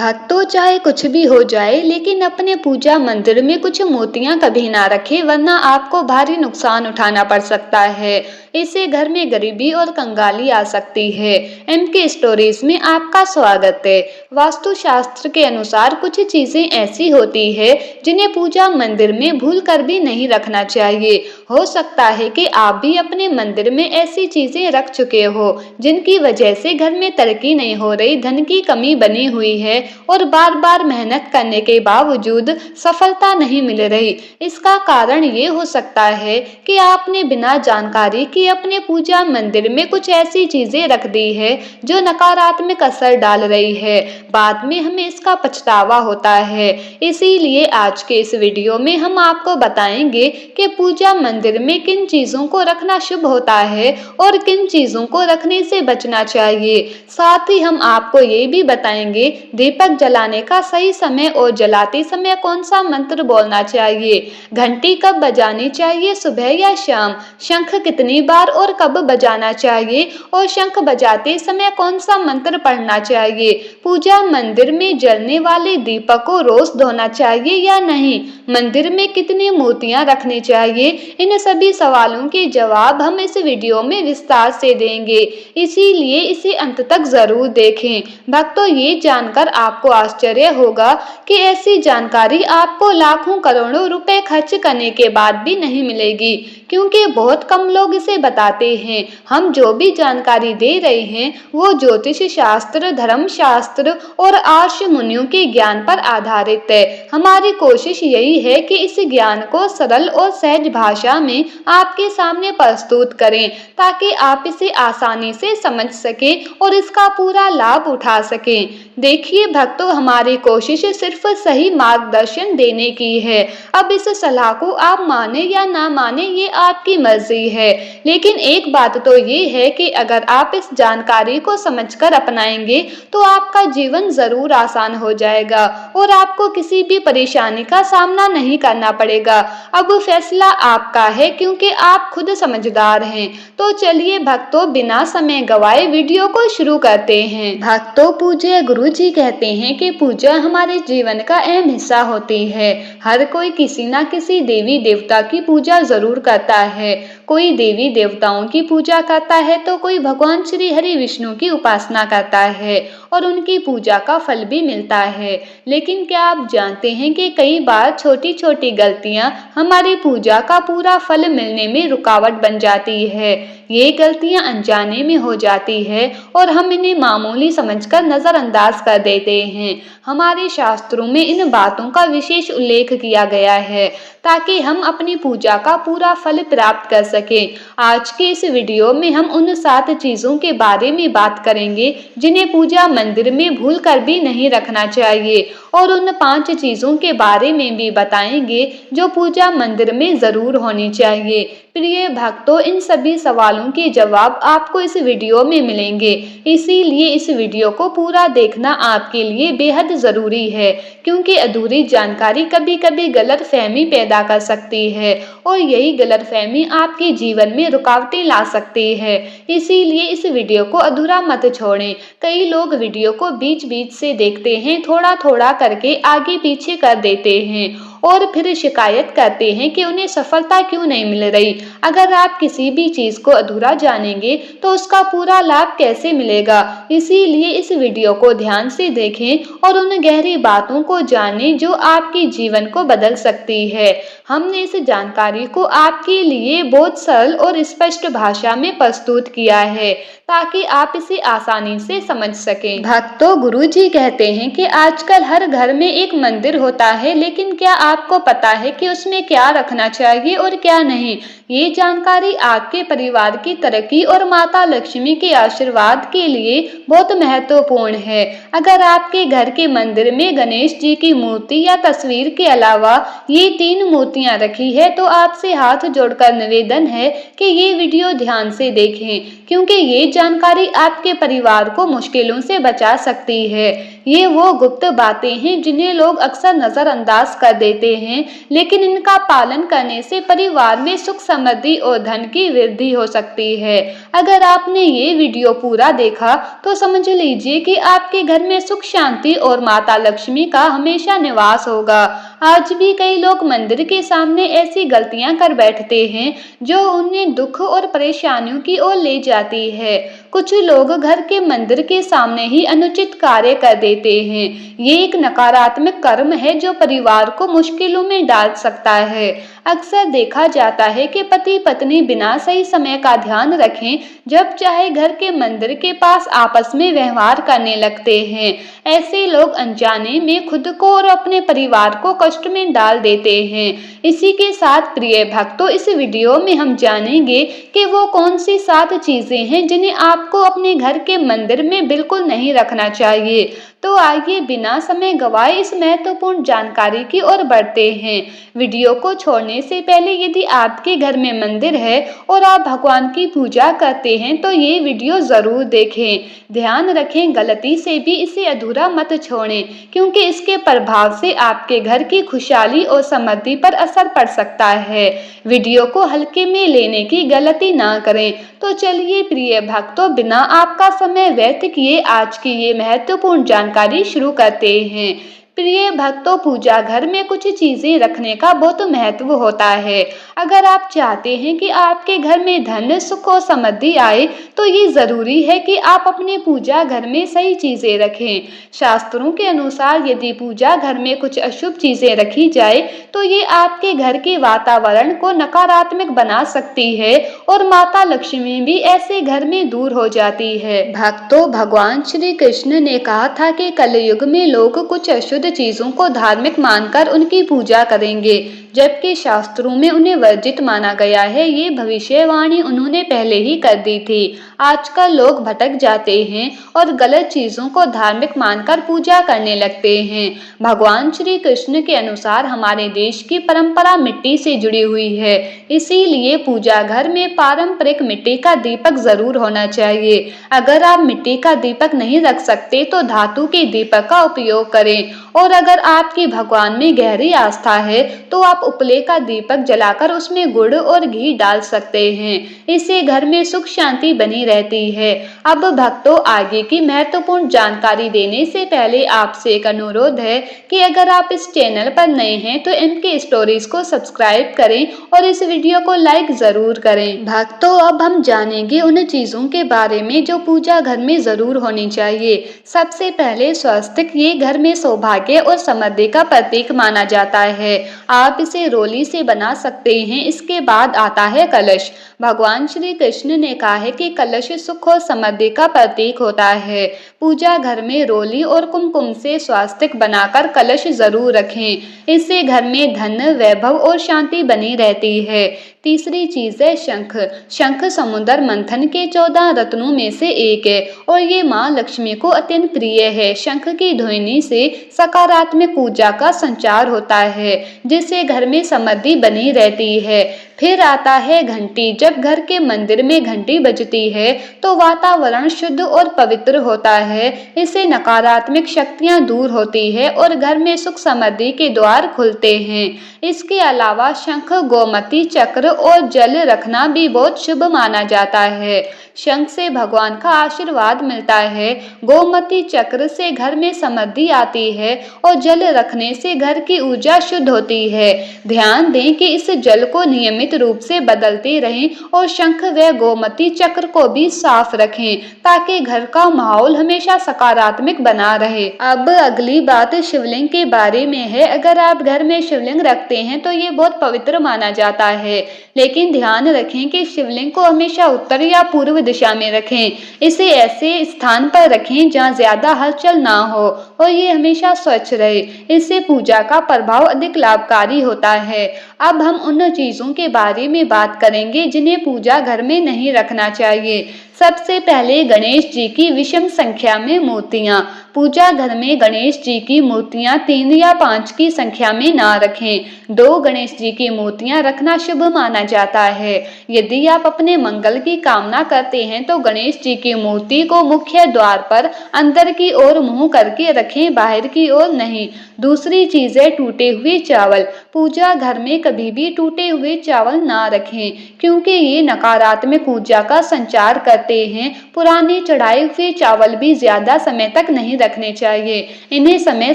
भक्तों चाहे कुछ भी हो जाए लेकिन अपने पूजा मंदिर में कुछ मोतियां कभी ना रखें, वरना आपको भारी नुकसान उठाना पड़ सकता है। इससे घर में गरीबी और कंगाली आ सकती है। एमके स्टोरीज में आपका स्वागत है। वास्तुशास्त्र के अनुसार कुछ चीजें ऐसी होती है जिन्हें पूजा मंदिर में भूल कर भी नहीं रखना चाहिए। हो सकता है कि आप भी अपने मंदिर में ऐसी चीजें रख चुके हो जिनकी वजह से घर में तरक्की नहीं हो रही, धन की कमी बनी हुई है और बार बार मेहनत करने के बावजूद सफलता नहीं मिल रही। इसका कारण ये हो सकता है कि आपने बिना जानकारी के अपने पूजा मंदिर में कुछ ऐसी चीजें रख दी है जो नकारात्मक असर डाल रही है। बाद में हमें इसका पछतावा होता है। इसीलिए आज के इस वीडियो में हम आपको बताएंगे कि पूजा मंदिर में किन चीजों को रखना शुभ होता है और किन चीजों को रखने से बचना चाहिए। साथ ही हम आपको ये भी बताएंगे दीपक जलाने का सही समय और जलाते समय कौन सा मंत्र बोलना चाहिए, घंटी कब बजानी चाहिए, सुबह या शाम, शंख कितनी बार और कब बजाना चाहिए और शंख बजाते समय कौन सा मंत्र पढ़ना चाहिए, पूजा मंदिर में जलने वाले दीपक को रोज धोना चाहिए या नहीं, मंदिर में कितनी मूर्तियां रखनी चाहिए। इन सभी सवालों के जवाब हम इस वीडियो में विस्तार से देंगे, इसीलिए इसे अंत तक जरूर देखें। भक्तों, ये जानकर आपको आश्चर्य होगा कि ऐसी जानकारी आपको लाखों करोड़ों रुपए खर्च करने के बाद भी नहीं मिलेगी, क्योंकि बहुत कम लोग इसे बताते हैं। हम जो भी जानकारी दे रहे हैं वो ज्योतिष शास्त्र, धर्म शास्त्र और आर्ष मुनियों के ज्ञान पर आधारित है। हमारी कोशिश यही है कि इस ज्ञान को सरल और सहज भाषा में आपके सामने प्रस्तुत करें, ताकि आप इसे आसानी से समझ सकें और इसका पूरा लाभ उठा सकें। देखिए भक्तों, हमारी कोशिश सिर्फ सही मार्गदर्शन देने की है। अब इस सलाह को आप माने या ना माने ये आपकी मर्जी है, लेकिन एक बात तो ये है कि अगर आप इस जानकारी को समझकर अपनाएंगे तो आपका जीवन जरूर आसान हो जाएगा और आपको किसी भी परेशानी का सामना नहीं करना पड़ेगा। अब फैसला आपका है, क्योंकि आप खुद समझदार हैं। तो चलिए भक्तों, बिना समय गवाए वीडियो को शुरू करते हैं। भक्तों, पूज्य गुरु जी कहते हैं कि पूजा हमारे जीवन का अहम हिस्सा होती है। हर कोई किसी न किसी देवी देवता की पूजा जरूर करता है। कोई देवी देवताओं की पूजा करता है तो कोई भगवान श्री हरि विष्णु की उपासना करता है और उनकी पूजा का फल भी मिलता है। लेकिन क्या आप जानते हैं कि कई बार छोटी छोटी गलतियां हमारी पूजा का पूरा फल मिलने में रुकावट बन जाती है। ये गलतियां अनजाने में हो जाती है और हम इन्हें मामूली समझकर नजरअंदाज कर देते हैं। हमारे शास्त्रों में इन बातों का विशेष उल्लेख किया गया है ताकि हम अपनी पूजा का पूरा फल प्राप्त कर सकें। आज के इस वीडियो में हम उन 7 चीजों के बारे में बात करेंगे जिन्हें पूजा मंदिर में भूल कर भी नहीं रखना चाहिए, और उन 5 चीजों के बारे में भी बताएंगे जो पूजा मंदिर में जरूर होनी चाहिए। प्रिय भक्तों, इन सभी सवालों के जवाब आपको इस वीडियो में मिलेंगे, इसीलिए इस वीडियो को पूरा देखना आपके लिए बेहद जरूरी है, क्योंकि अधूरी जानकारी कभी कभी गलतफहमी पैदा कर सकती है और यही गलतफहमी आपके जीवन में रुकावटें ला सकती है। इसीलिए इस वीडियो को अधूरा मत छोड़ें। कई लोग वीडियो को बीच बीच से देखते हैं, थोड़ा थोड़ा करके आगे पीछे कर देते हैं और फिर शिकायत करते हैं कि उन्हें सफलता क्यों नहीं मिल रही। अगर आप किसी भी चीज को अधूरा जानेंगे तो उसका पूरा लाभ कैसे मिलेगा। इसीलिए इस वीडियो को ध्यान से देखें और उन गहरी बातों को जानें जो आपके जीवन को बदल सकती है। हमने इस जानकारी को आपके लिए बहुत सरल और स्पष्ट भाषा में प्रस्तुत किया है ताकि आप इसे आसानी से समझ सकें। भक्तों, गुरु जी कहते हैं कि आजकल हर घर में एक मंदिर होता है, लेकिन क्या आपको पता है कि उसमें क्या रखना चाहिए और क्या नहीं। ये जानकारी आपके परिवार की तरक्की और माता लक्ष्मी के आशीर्वाद के लिए बहुत महत्वपूर्ण है। अगर आपके घर के मंदिर में गणेश जी की मूर्ति या तस्वीर के अलावा ये 3 मूर्तियां रखी है तो आपसे हाथ जोड़कर निवेदन है कि ये वीडियो ध्यान से देखें, क्योंकि ये जानकारी आपके परिवार को मुश्किलों से बचा सकती है। ये वो गुप्त बातें हैं जिन्हें लोग अक्सर नजरअंदाज कर देते हैं, लेकिन इनका पालन करने से परिवार में सुख समृद्धि और धन की वृद्धि हो सकती है। अगर आपने ये वीडियो पूरा देखा तो समझ लीजिए कि आपके घर में सुख शांति और माता लक्ष्मी का हमेशा निवास होगा। आज भी कई लोग मंदिर के सामने ऐसी गलतियां कर बैठते हैं जो उन्हें दुख और परेशानियों की ओर ले जाती है। कुछ लोग घर के मंदिर के सामने ही अनुचित कार्य कर देते हैं। ये एक नकारात्मक कर्म है जो परिवार को मुश्किलों में डाल सकता है। अक्सर देखा जाता है कि पति पत्नी बिना सही समय का ध्यान रखें जब चाहे घर के मंदिर के पास आपस में व्यवहार करने लगते हैं। ऐसे लोग अनजाने में खुद को और अपने परिवार को कष्ट में डाल देते हैं। इसी के साथ प्रिय भक्तों, इस वीडियो में हम जानेंगे कि वो कौन सी 7 चीजें हैं जिन्हें आपको अपने घर के मंदिर में बिल्कुल नहीं रखना चाहिए। तो आइए बिना समय गवाए इस महत्वपूर्ण जानकारी की ओर बढ़ते हैं। वीडियो को छोड़ने से पहले यदि आपके घर में मंदिर है और आप भगवान की पूजा करते हैं तो ये वीडियो जरूर देखें। ध्यान रखें, गलती से भी इसे अधूरा मत छोड़ें, क्योंकि इसके प्रभाव से आपके घर की खुशहाली और समृद्धि पर असर पड़ सकता है। वीडियो को हल्के में लेने की गलती ना करें। तो चलिए प्रिय भक्तों, बिना आपका समय व्यर्थ किए आज की ये महत्वपूर्ण जानकारी शुरू करते हैं। प्रिय भक्तों, पूजा घर में कुछ चीजें रखने का बहुत महत्व होता है। अगर आप चाहते हैं कि आपके घर में धन, सुख और समृद्धि आए तो ये जरूरी है कि आप अपने पूजा घर में सही चीजें रखें। शास्त्रों के अनुसार यदि पूजा घर में कुछ अशुभ चीजें रखी जाए तो ये आपके घर के वातावरण को नकारात्मक बना सकती है और माता लक्ष्मी भी ऐसे घर में दूर हो जाती है। भक्तों, भगवान श्री कृष्ण ने कहा था कि कलयुग में लोग कुछ अशुद्ध चीजों को धार्मिक मानकर उनकी पूजा करेंगे, जबकि शास्त्रों में उन्हें वर्जित माना गया है। ये भविष्यवाणी उन्होंने पहले ही कर दी थी। आजकल लोग भटक जाते हैं और गलत चीजों को धार्मिक मानकर पूजा करने लगते हैं। भगवान श्री कृष्ण के अनुसार हमारे देश की परंपरा मिट्टी से जुड़ी हुई है, इसीलिए पूजा घर में पारंपरिक मिट्टी का दीपक जरूर होना चाहिए। अगर आप मिट्टी का दीपक नहीं रख सकते तो धातु के दीपक का उपयोग करें, और अगर आपकी भगवान में गहरी आस्था है तो आप उपले का दीपक जलाकर उसमें गुड़ और घी डाल सकते हैं। इससे घर में सुख शांति बनी रहती है। अब भक्तों, आगे की महत्वपूर्ण जानकारी देने से पहले आपसे एक अनुरोध है कि अगर आप इस चैनल पर नए हैं तो इनके स्टोरीज को सब्सक्राइब करें और इस वीडियो को लाइक जरूर करें। भक्तों, अब हम जानेंगे उन चीजों के बारे में जो पूजा घर में जरूर होनी चाहिए। सबसे पहले स्वस्तिक, ये घर में सौभाग्य और समृद्धि का प्रतीक माना जाता है। आप इसे रोली से बना सकते हैं। इसके बाद आता है कलश। भगवान श्री कृष्ण ने कहा है कि कलश सुख और समृद्धि का प्रतीक होता है। पूजा घर में रोली और कुमकुम से स्वास्तिक बनाकर कलश जरूर रखें। इससे घर में धन, वैभव और शांति बनी रहती है। तीसरी चीज है शंख। शंख समुद्र मंथन के 14 रत्नों में से एक है और ये माँ लक्ष्मी को अत्यंत प्रिय है। शंख की ध्वनि से सकारात्मक ऊर्जा का संचार होता है, जिससे घर में समृद्धि बनी रहती है। फिर आता है घंटी। जब घर के मंदिर में घंटी बजती है तो वातावरण शुद्ध और पवित्र होता है। इससे नकारात्मक शक्तियां दूर होती है और घर में सुख समृद्धि के द्वार खुलते हैं। इसके अलावा शंख, गोमती चक्र और जल रखना भी बहुत शुभ माना जाता है। शंख से भगवान का आशीर्वाद मिलता है, गोमती चक्र से घर में समृद्धि आती है और जल रखने से घर की ऊर्जा शुद्ध होती है। ध्यान दें कि इस जल को नियमित रूप से बदलते रहें और शंख व गोमती चक्र को भी साफ रखें ताकि घर का माहौल हमेशा सकारात्मक बना रहे। अब अगली बात शिवलिंग के बारे में है। अगर आप घर में शिवलिंग रखते हैं तो ये बहुत पवित्र माना जाता है, लेकिन ध्यान रखें कि शिवलिंग को हमेशा उत्तर या पूर्व दिशा में रखें। इसे ऐसे स्थान पर रखें जहाँ ज्यादा हलचल ना हो और ये हमेशा स्वच्छ रहे। इससे पूजा का प्रभाव अधिक लाभकारी होता है। अब हम उन चीजों के बारे में बात करेंगे जिन्हें पूजा घर में नहीं रखना चाहिए। सबसे पहले गणेश जी की विषम संख्या में मूर्तियां। पूजा घर में गणेश जी की मूर्तियां 3 या 5 की संख्या में ना रखें। 2 गणेश जी की मूर्तियां रखना शुभ माना जाता है। यदि आप अपने मंगल की कामना करते हैं तो गणेश जी की मूर्ति को मुख्य द्वार पर अंदर की ओर मुंह करके रखें, बाहर की ओर नहीं। दूसरी चीज है टूटे हुए चावल। पूजा घर में कभी भी टूटे हुए चावल ना रखें, क्योंकि ये नकारात्मक ऊर्जा का संचार करते हैं। पुराने चढ़ाए हुए चावल भी ज्यादा समय तक नहीं रखने चाहिए, इन्हें समय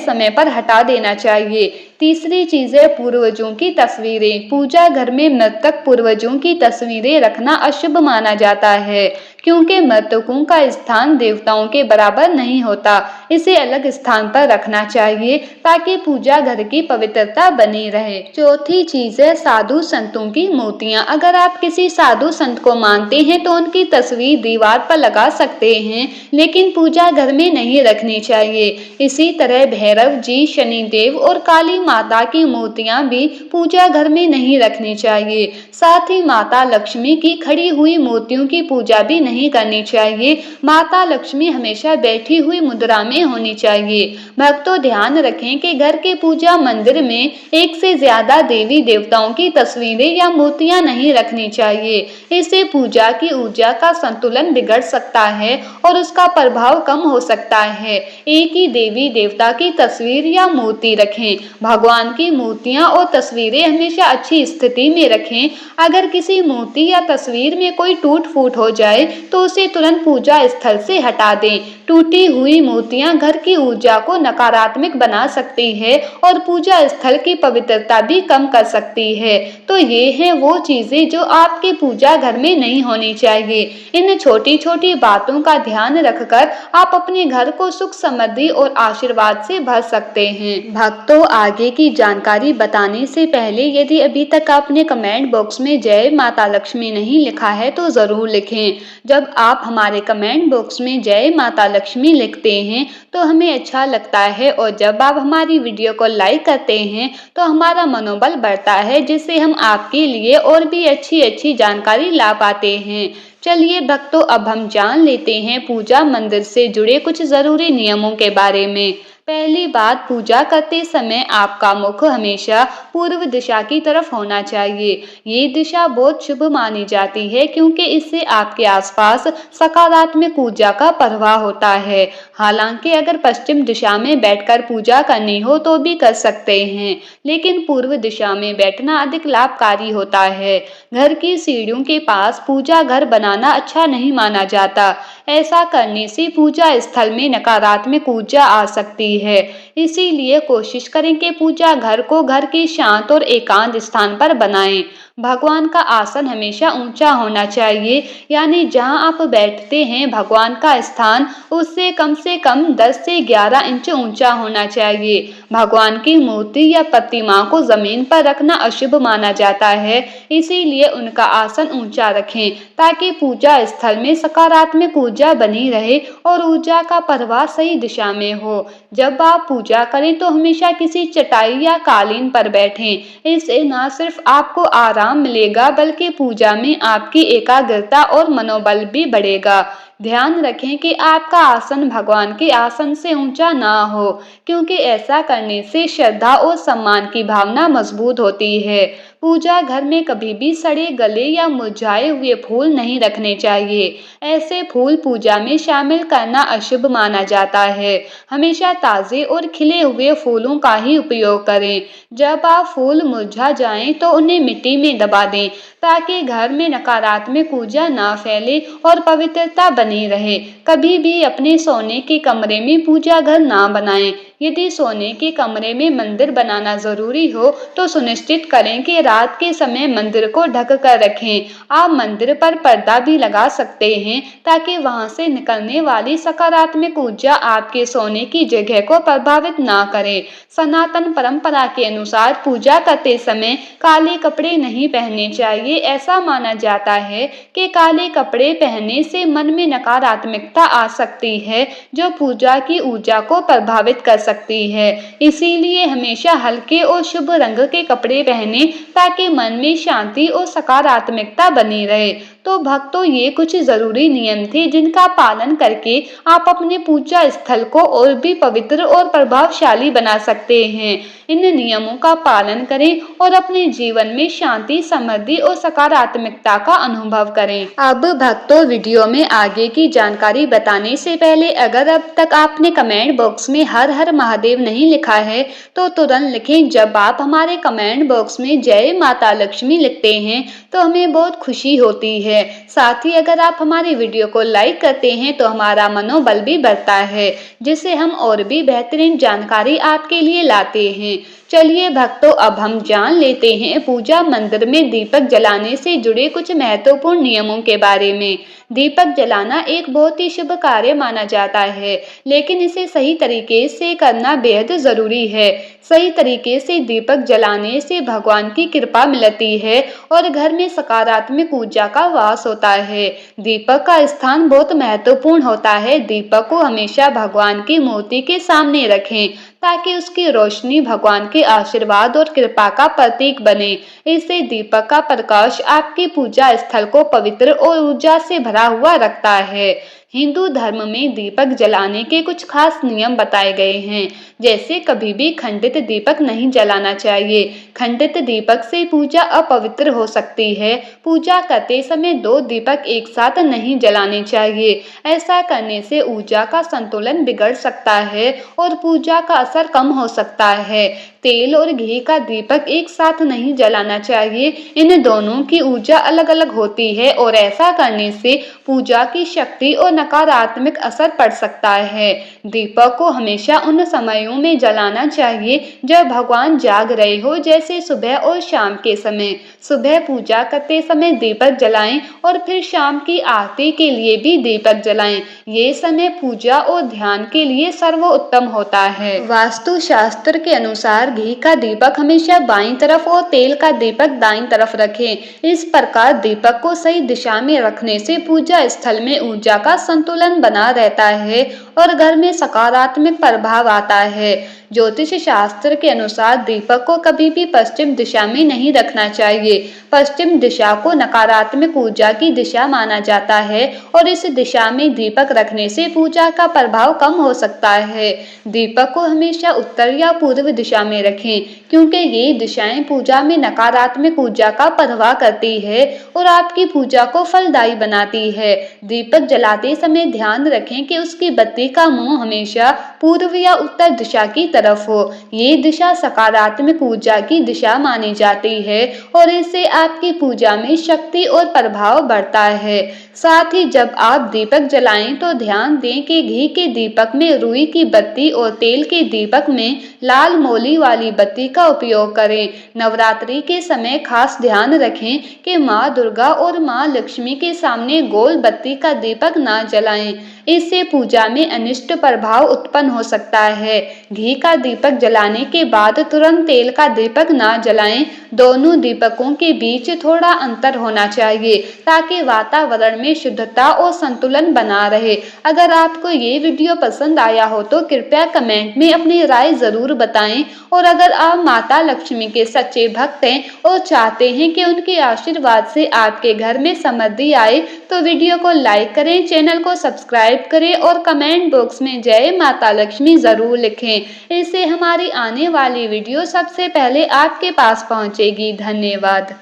समय पर हटा देना चाहिए। तीसरी चीज है पूर्वजों की तस्वीरें। पूजा घर में मृतक पूर्वजों की तस्वीरें रखना अशुभ माना जाता है, क्योंकि मृतकों का स्थान देवताओं के बराबर नहीं होता। इसे अलग स्थान पर रखना चाहिए ताकि पूजा घर की पवित्रता बनी रहे। चौथी चीज है साधु संतों की मूर्तियां। अगर आप किसी साधु संत को मानते हैं तो उनकी तस्वीर दीवार पर लगा सकते हैं, लेकिन पूजा घर में नहीं रखनी चाहिए। इसी तरह भैरव जी, शनिदेव और काली माता की मूर्तियां भी पूजा घर में नहीं रखनी चाहिए। साथ ही माता लक्ष्मी की खड़ी हुई मूर्तियों की पूजा भी नहीं करनी चाहिए। माता लक्ष्मी हमेशा बैठी हुई मुद्रा में होनी चाहिए। भक्तों ध्यान रखें कि घर के पूजा मंदिर में एक से ज्यादा देवी देवताओं की तस्वीरें या मूर्तियां नहीं रखनी चाहिए। इससे पूजा की ऊर्जा का संतुलन बिगड़ सकता है और उसका प्रभाव कम हो सकता है। एक ही देवी देवता की तस्वीर या मूर्ति रखें। भगवान की मूर्तियां और तस्वीरें हमेशा अच्छी स्थिति में रखें। अगर किसी मूर्ति या तस्वीर में कोई टूट फूट हो जाए तो उसे तुरंत पूजा स्थल से हटा दें। टूटी हुई मूर्तियां घर की ऊर्जा को नकारात्मक बना सकती है और पूजा स्थल की पवित्रता भी कम कर सकती है। तो ये हैं वो चीजें जो आपके पूजा घर में नहीं होनी चाहिए। इन छोटी छोटी बातों का ध्यान रखकर आप अपने घर को सुख, समृद्धि और आशीर्वाद से भर सकते हैं। भक्तों आगे की जानकारी बताने से पहले यदि अभी तक आपने कमेंट बॉक्स में जय माता लक्ष्मी नहीं लिखा है तो जरूर लिखें। जब आप हमारे कमेंट बॉक्स में जय माता लक्ष्मी लिखते हैं तो हमें अच्छा लगता है, और जब आप हमारी वीडियो को लाइक करते हैं तो हमारा मनोबल बढ़ता है, जिससे हम आपके लिए और भी अच्छी अच्छी जानकारी ला पाते हैं। चलिए भक्तों, अब हम जान लेते हैं पूजा मंदिर से जुड़े कुछ जरूरी नियमों के बारे में। पहली बात, पूजा करते समय आपका मुख हमेशा पूर्व दिशा की तरफ होना चाहिए। ये दिशा बहुत शुभ मानी जाती है, क्योंकि इससे आपके आसपास सकारात्मक ऊर्जा का प्रवाह होता है। हालांकि अगर पश्चिम दिशा में बैठकर पूजा करनी हो तो भी कर सकते हैं, लेकिन पूर्व दिशा में बैठना अधिक लाभकारी होता है। घर की सीढ़ियों के पास पूजा घर बनाना अच्छा नहीं माना जाता। ऐसा करने से पूजा स्थल में नकारात्मक ऊर्जा आ सकती है। इसीलिए कोशिश करें कि पूजा घर को घर के शांत और एकांत स्थान पर बनाएं। भगवान का आसन हमेशा ऊंचा होना चाहिए, यानी जहां आप बैठते हैं भगवान का स्थान उससे कम 10 से 11 इंच ऊंचा होना चाहिए। भगवान की मूर्ति या प्रतिमा को जमीन पर रखना अशुभ माना जाता है, इसीलिए उनका आसन ऊंचा रखें ताकि पूजा स्थल में सकारात्मक ऊर्जा बनी रहे और ऊर्जा का प्रवाह सही दिशा में हो। जब आप पूजा करें तो हमेशा किसी चटाई या कालीन पर बैठें। इससे न सिर्फ आपको आराम मिलेगा बल्कि पूजा में आपकी एकाग्रता और मनोबल भी बढ़ेगा। ध्यान रखें कि आपका आसन भगवान के आसन से ऊंचा ना हो, क्योंकि ऐसा करने से श्रद्धा और सम्मान की भावना मजबूत होती है। पूजा घर में कभी भी सड़े गले या मुरझाए हुए फूल नहीं रखने चाहिए। ऐसे फूल पूजा में शामिल करना अशुभ माना जाता है। हमेशा ताजे और खिले हुए फूलों का ही उपयोग करें। जब आप फूल मुरझा जाएं तो उन्हें मिट्टी में दबा दें ताकि घर में नकारात्मक ऊर्जा ना फैले और पवित्रता बनी रहे। कभी भी अपने सोने के कमरे में पूजा घर ना बनाएं। यदि सोने के कमरे में मंदिर बनाना जरूरी हो तो सुनिश्चित करें कि रात के समय मंदिर को ढक कर रखें। आप मंदिर पर पर्दा भी लगा सकते हैं ताकि वहां से निकलने वाली सकारात्मक ऊर्जा आपके सोने की जगह को प्रभावित ना करे। सनातन परंपरा के अनुसार पूजा करते समय काले कपड़े नहीं पहनने चाहिए। ऐसा माना जाता है कि काले कपड़े पहनने से मन में नकारात्मकता आ सकती है, जो पूजा की ऊर्जा को प्रभावित कर सकती है। इसीलिए हमेशा हल्के और शुभ रंग के कपड़े पहने ताकि मन में शांति और सकारात्मकता बनी रहे। तो भक्तों, ये कुछ जरूरी नियम थे जिनका पालन करके आप अपने पूजा स्थल को और भी पवित्र और प्रभावशाली बना सकते हैं। इन नियमों का पालन करें और अपने जीवन में शांति, समृद्धि और सकारात्मकता का अनुभव करें। अब भक्तों, वीडियो में आगे की जानकारी बताने से पहले अगर अब तक आपने कमेंट बॉक्स में हर हर महादेव नहीं लिखा है तो तुरंत लिखें। जब आप हमारे कमेंट बॉक्स में जय माता लक्ष्मी लिखते हैं तो हमें बहुत खुशी होती है। साथ ही अगर आप हमारी वीडियो को लाइक करते हैं तो हमारा मनोबल भी बढ़ता है, जिससे हम और भी बेहतरीन जानकारी आपके लिए लाते हैं। चलिए भक्तों, अब हम जान लेते हैं पूजा मंदिर में दीपक जलाने से जुड़े कुछ महत्वपूर्ण नियमों के बारे में। दीपक जलाना एक बहुत ही शुभ कार्य माना जाता है, लेकिन इसे सही तरीके से करना बेहद जरूरी है। सही तरीके से दीपक जलाने से भगवान की कृपा मिलती है और घर में सकारात्मक ऊर्जा का वास होता है। दीपक का स्थान बहुत महत्वपूर्ण होता है। दीपक को हमेशा भगवान की मूर्ति के सामने रखें ताकि उसकी रोशनी भगवान के आशीर्वाद और कृपा का प्रतीक बने। इससे दीपक का प्रकाश आपके पूजा स्थल को पवित्र और ऊर्जा से भरा हुआ रखता है। हिंदू धर्म में दीपक जलाने के कुछ खास नियम बताए गए हैं, जैसे कभी भी खंडित दीपक नहीं जलाना चाहिए। खंडित दीपक से पूजा अपवित्र हो सकती है। पूजा करते समय 2 दीपक एक साथ नहीं जलाने चाहिए। ऐसा करने से ऊर्जा का संतुलन बिगड़ सकता है और पूजा का असर कम हो सकता है। तेल और घी का दीपक एक साथ नहीं जलाना चाहिए। इन दोनों की ऊर्जा अलग अलग होती है और ऐसा करने से पूजा की शक्ति और नकारात्मक असर पड़ सकता है। दीपक को हमेशा उन समयों में जलाना चाहिए जब भगवान जाग रहे हो, जैसे सुबह और शाम के समय। सुबह पूजा करते समय दीपक जलाएं और फिर शाम की आरती के लिए भी दीपक जलाएं। ये समय पूजा और ध्यान के लिए सर्वोत्तम होता है। वास्तु शास्त्र के अनुसार घी का दीपक हमेशा बाईं तरफ और तेल का दीपक दाईं तरफ रखें। इस प्रकार दीपक को सही दिशा में रखने से पूजा स्थल में ऊर्जा का संतुलन बना रहता है और घर में सकारात्मक प्रभाव आता है। ज्योतिष शास्त्र के अनुसार दीपक को कभी भी पश्चिम दिशा में नहीं रखना चाहिए। पश्चिम दिशा को नकारात्मक ऊर्जा की दिशा माना जाता है और इस दिशा में दीपक रखने से पूजा का प्रभाव कम हो सकता है। दीपक को हमेशा उत्तर या पूर्व दिशा में रखें, क्योंकि ये दिशाएं पूजा में नकारात्मक ऊर्जा का प्रवाह करती है और आपकी पूजा को फलदायी बनाती है। दीपक जलाते समय ध्यान रखें कि उसकी बत्ती का मुंह हमेशा पूर्व या उत्तर दिशा की तरफ हो। ये दिशा सकारात्मक ऊर्जा की दिशा मानी जाती है और इससे आपकी पूजा में शक्ति और प्रभाव बढ़ता है। साथ ही जब आप दीपक जलाएं तो ध्यान दें कि घी के दीपक में रुई की बत्ती और तेल के दीपक में लाल मोली वाली बत्ती का उपयोग करें। नवरात्रि के समय खास ध्यान रखें कि माँ दुर्गा और माँ लक्ष्मी के सामने गोल बत्ती का दीपक ना जलाएं। इससे पूजा में अनिष्ट प्रभाव उत्पन्न हो सकता है। घी का दीपक जलाने के बाद तुरंत तेल का दीपक ना जलाएं। दोनों दीपकों के बीच थोड़ा अंतर होना चाहिए ताकि वातावरण में शुद्धता और संतुलन बना रहे। अगर आपको ये वीडियो पसंद आया हो तो कृपया कमेंट में अपनी राय जरूर बताएं और अगर आप माता लक्ष्मी के सच्चे भक्त हैं और चाहते हैं कि उनके आशीर्वाद से आपके घर में समृद्धि आए तो वीडियो को लाइक करें, चैनल को सब्सक्राइब करें और कमेंट बॉक्स में जय माता लक्ष्मी जरूर लिखें। इससे हमारी आने वाली वीडियो सबसे पहले आपके पास पहुंचेगी। धन्यवाद।